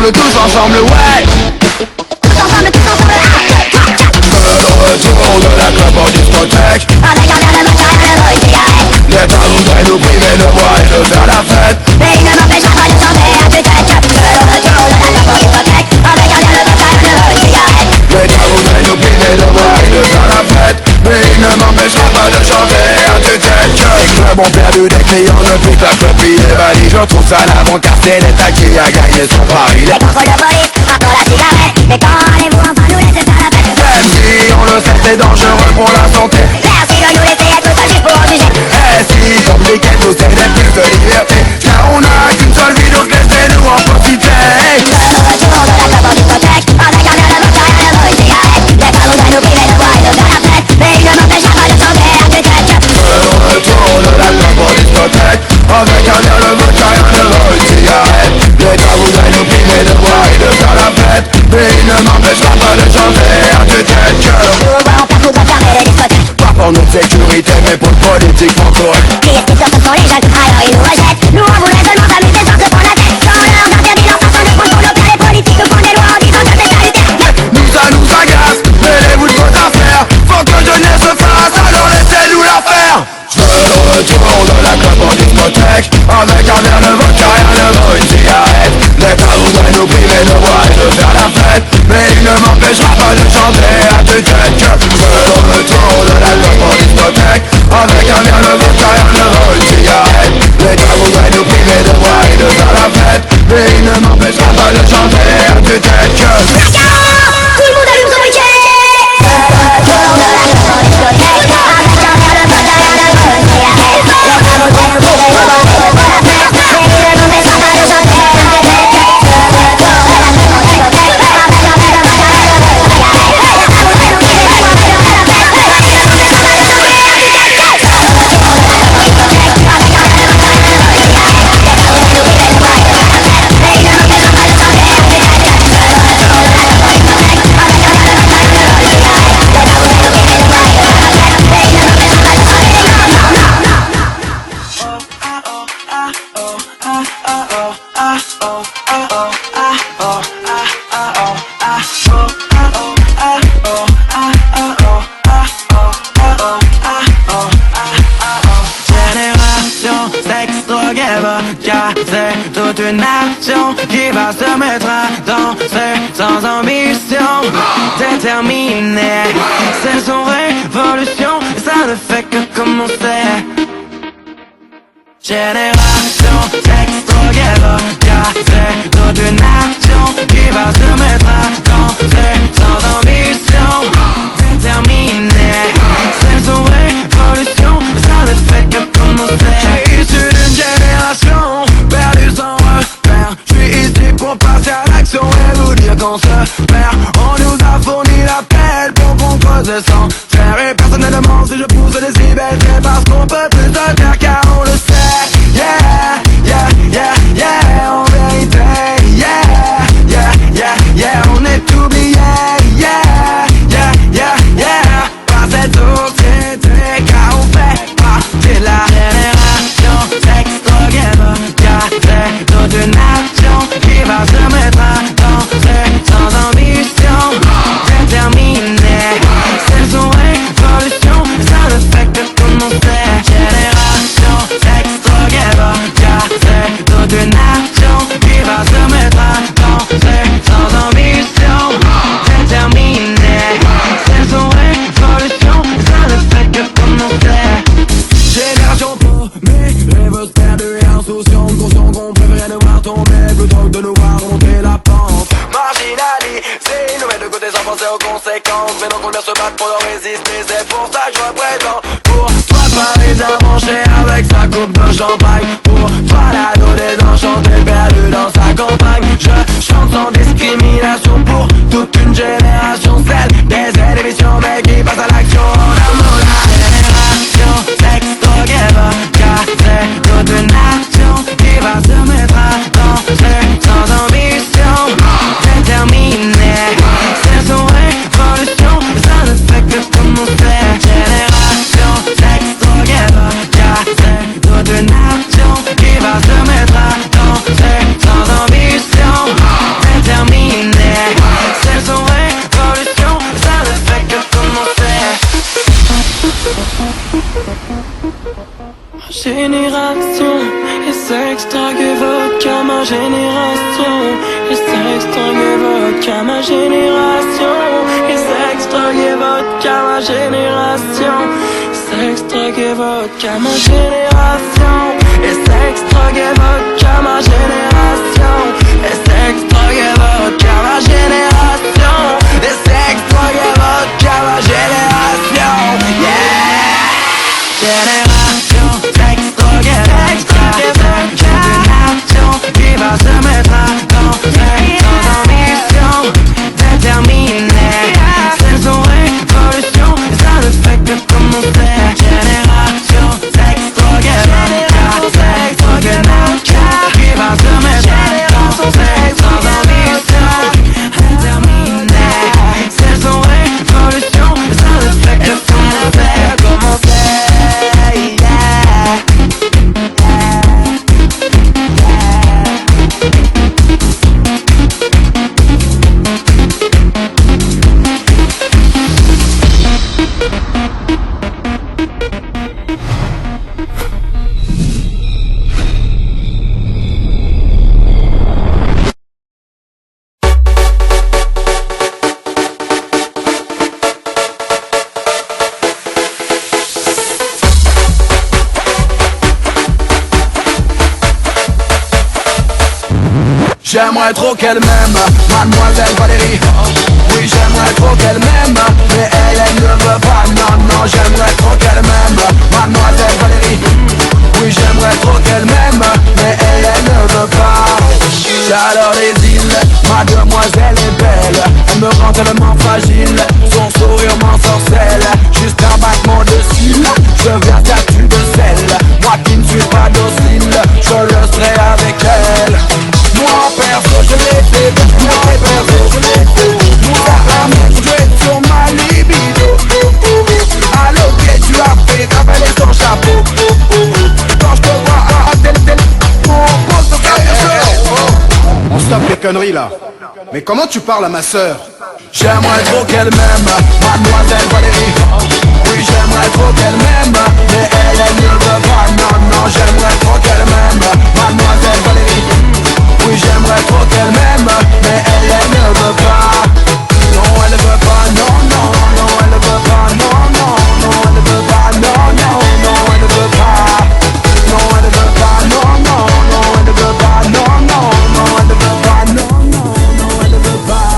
ensemble, tous ensemble, ouais. Tous ensemble, tous ensemble, Le retour de la club en discothèque, avec un verre de vodka et un une cigarette. l'État voudrait nous priver de boire et de faire la fête, Mais il ne m'empêchera pas de chanter à tue-tête. Le retour de la club en discothèque, avec un verre de vodka et une cigarette. l'État voudrait nous priver de boire et de faire la fête, mais il ne m'empêchera pas de chanter à tue-tête. Les clubs ont perdu des clients depuis que la club est valide. Je trouve ça l'avant car c'est l'État qui a gagné son pari. Les contrôles de police, après la cigarette. Mais quand allez-vous enfin nous laisser faire la fête? Même si on le sait c'est dangereux pour la santé, Merci de nous laisser être seuls juste pour en juger. et si comme les nous c'est des plus de liberté, car on a qu'une seule vie donc laissez-nous en profiter. Le retour de la club en discothèque, avec un verre de vodka et une cigarette. L'État voudrait nous priver de boire et de faire la fête, mais il ne m'empêchera pas de chanter à tue-tête. Le retour de la club en discothèque, avec un verre de vodka et une cigarette. L'État voudrait nous priver de boire et de faire la fête, mais il ne m'empêchera pas de chanter à tue-tête. Pour voir en faire faudra fermer les discothèques. Pas pour notre sécurité mais pour le politiquement correct. Qui est-ce que ce sont les jeunes? Alors ils nous rejettent. Nous on voulait seulement s'amuser sans se prendre la tête. Quand on leur interdit leur façon de prendre pour l'opéra, les politiques nous font des lois en disant que c'est salutaire. Nous ça nous agace, mêlez-vous de vos affaires. Faut que jeunesse se fasse, alors laissez-nous la faire. Je veux le retour de la club en discothèque, avec un verre de vodka et une cigarette. L'État voudrait nous priver de boire et de faire la fête, mais il ne m'empêchera pas de chanter à tue-tête. Je veux le retour de la club en discothèque, avec un verre de vodka et une cigarette. L'État voudrait nous priver de boire et de faire la fête, mais il ne m'empêchera pas de chanter à tue-tête. Tout le monde allume son briquet. Le retour de la club en discothèque, avec un verre de vodka et une cigarette. L'État voudrait nous priver de boire et de faire la fête, mais il ne m'empêchera pas de chanter à tue-tête. Le retour de la club en discothèque, avec un verre de vodka et une cigarette. L'État voudrait nous priver de boire et de faire la fête, mais il ne m'empêchera pas de chanter à tue-tête. Le retour de la club en discothèque, avec un verre de vodka et une cigarette. L'État voudrait nous priver de boire et de faire la fête, mais il ne m'empêchera pas de chanter à tue-tête. Génération sexe, drogue et vodka, c'est toute une nation qui va se mettre à danser sans ambition déterminée. C'est son révolution et ça ne fait que commencer. Génération sexe, drogue et vodka, c'est toute une nation qui va se mettre à danser sans ambition déterminée. C'est son révolution et ça ne fait que commencer. Je suis issu d'une génération perdue sans repère. Je suis ici pour passer à l'action et vous dire qu'on se perd. On nous a fourni l'appel pour qu'on creuse sans faire. Et personne ne demande si je pousse des décibels. C'est parce qu'on peut plus se taire car on le sait. Yeah, yeah, yeah, yeah, en vérité. Yeah, yeah, yeah, yeah, on est oublié. Yeah, yeah, yeah, yeah, par cette société car on fait partie de la génération sexe, drogue et vodka. C'est toute une nation qui va se mettre à danser sans ambition déterminée. C'est son révolution, ça ne fait que commencer. Génération sexe, drogue et vodka. C'est toute une nation qui va se mettre à danser sans ambition déterminée. C'est son révolution, ça ne fait que commencer. Génération paumée, rêveuse perdue et insouciante, conscient qu'on préférait nous voir tomber plutôt que de nous voir monter la pente. Marginalisés, nous mettre de côté sans penser aux conséquences, mais donc on doit se battre pour leur résister. C'est pour ça que je représente. Pour toi Paris à manger avec sa coupe de champagne. Pour toi l'ado désenchanté perdu dans sa campagne. Je chante sans discrimination pour toute une génération. Celle des émissions mais qui passe à l'action en amour. Génération sexe, drogue et vodka. C'est toute une nation qui va se mettre à danser sans ambition déterminée. C'est son révolution, ça ne fait que commencer. Génération sexe, drogue et vodka. C'est toute une nation qui va se mettre à danser sans ambition s'extraguer vodka ma génération. Il s'extraguer vodka ma génération. Il s'extraguer vodka ma génération. S'extraguer vodka ma génération. Et s'extraguer vodka ma génération. Et s'extraguer vodka ma génération. Et s'extraguer vodka ma génération. Yeah. Génération s'extraguer vodka. Génération qui va se mettre à danser sans ambition déterminée. C'est son révolution et ça ne fait que commencer. Génération s'extraguer vodka qui va se mettre à danser sans ambition déterminée. C'est son révolution et ça ne fait que commencer. J'aimerais trop qu'elle m'aime, mademoiselle Valérie. Oui, j'aimerais trop qu'elle m'aime, mais elle ne veut pas. Non, non, j'aimerais trop qu'elle m'aime, mademoiselle Valérie. Oui, j'aimerais trop qu'elle m'aime, mais elle ne veut pas. J'adore les îles, ma demoiselle est belle. Elle me rend tellement fragile, son sourire m'ensorcelle. Juste un battement de cils, je viens statue de sel. Moi qui ne suis pas docile, je le serai avec elle. Moi perso je l'ai fait, moi perso je l'ai fait. Moi l'amour je vais sur ma libido. Allô qu'est tu as fait, cavaler ton chapeau. Quand je te vois à tel on pose ton café. On stoppe les conneries là. Mais comment tu parles à ma sœur? J'aimerais trop qu'elle m'aime, mademoiselle Valérie. Oui j'aimerais trop qu'elle m'aime, mais elle ne veut pas. Non, non, j'aimerais trop qu'elle m'aime, mademoiselle Valérie. Oui j'aimerais trop qu'elle m'aime, mais elle ne veut pas. Non elle ne veut pas, non, non, non elle ne veut pas. Non, non, non elle ne veut pas. Non, non, non elle ne veut pas. Non elle ne veut pas, non, non, non elle ne veut pas. Non, non, non elle ne veut pas. Non, non, non elle ne veut pas.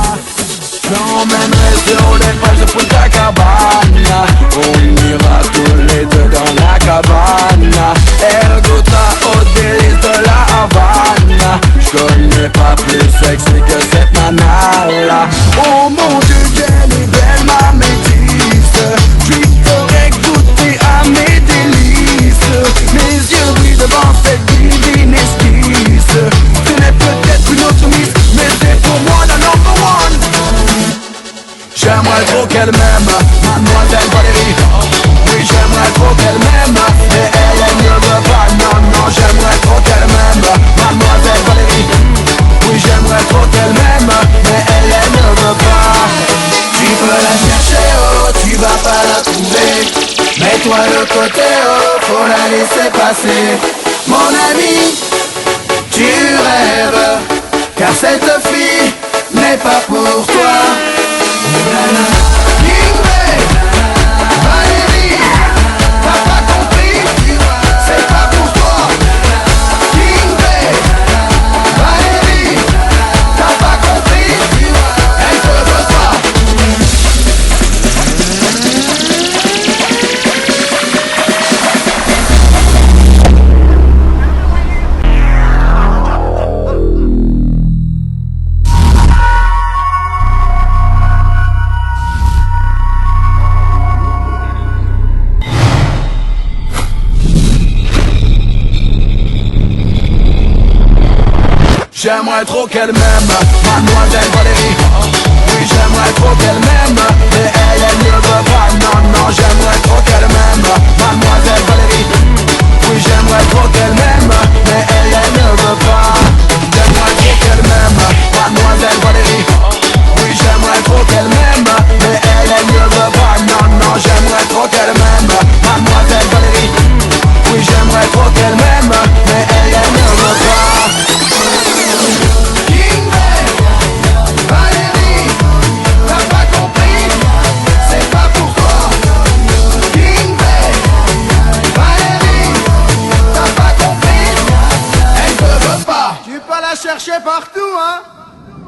J'emmènerai sur les plages de Punta Cabana. On ira tous les deux dans la cabane. Elle goûtera aux délices de la Havane. J'connais pas plus sexy que cette nana-là. Oh mon Dieu, qu'elle est belle ma métisse. J'lui ferai goûter à mes délices. Mes yeux brillent devant cette divine esquisse. Ce n'est peut-être une autre miss, mais c'est pour moi la number one. J'aimerais trop qu'elle m'aime, mademoiselle Valérie. Oui j'aimerais trop qu'elle m'aime, mais elle ne veut pas. Non, non j'aimerais trop qu'elle m'aime, mademoiselle Valérie. Oui j'aimerais trop qu'elle m'aime, mais elle ne veut pas. Tu peux la chercher oh, tu vas pas la trouver. Mets-toi de côté oh, faut la laisser passer. Mon ami, tu rêves, car cette fille n'est pas pour toi. Valérie, t'as pas compris, c'est pas pour toi. Valérie, t'as pas compris, elle te veut pas. J'aimerais trop qu'elle m'aime, mademoiselle Valérie. Oui j'aimerais trop qu'elle m'aime, mais elle ne veut pas. Non, non j'aimerais trop qu'elle m'aime, mademoiselle Valérie. Oui j'aimerais trop qu'elle m'aime, mais elle ne veut pas. J'aimerais trop qu'elle m'aime, mademoiselle Valérie. Oui j'aimerais trop qu'elle m'aime, mais elle ne veut pas. Non, non j'aimerais trop qu'elle